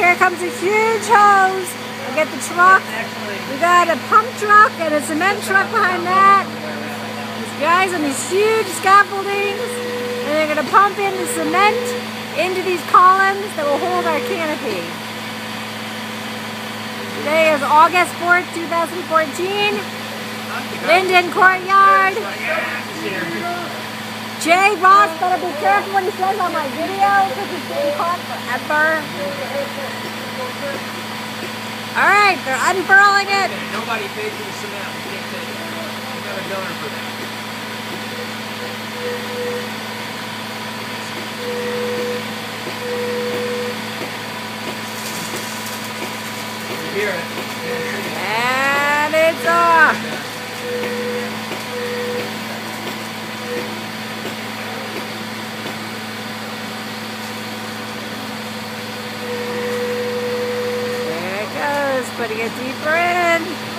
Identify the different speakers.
Speaker 1: here comes a huge hose. We get the truck. We got a pump truck and a cement truck behind that. These guys on these huge scaffoldings, and they're going to pump in the cement into these columns that will hold our canopy. Today is August 4th, 2014. Linden Courtyard. Jay Ross better be careful what he says on my video because he's getting caught forever. Alright, they're unfurling it.
Speaker 2: Nobody paid for the cement. We can't take it. We got a donor for that. You hear it.
Speaker 1: And it's off. Putting it deeper in.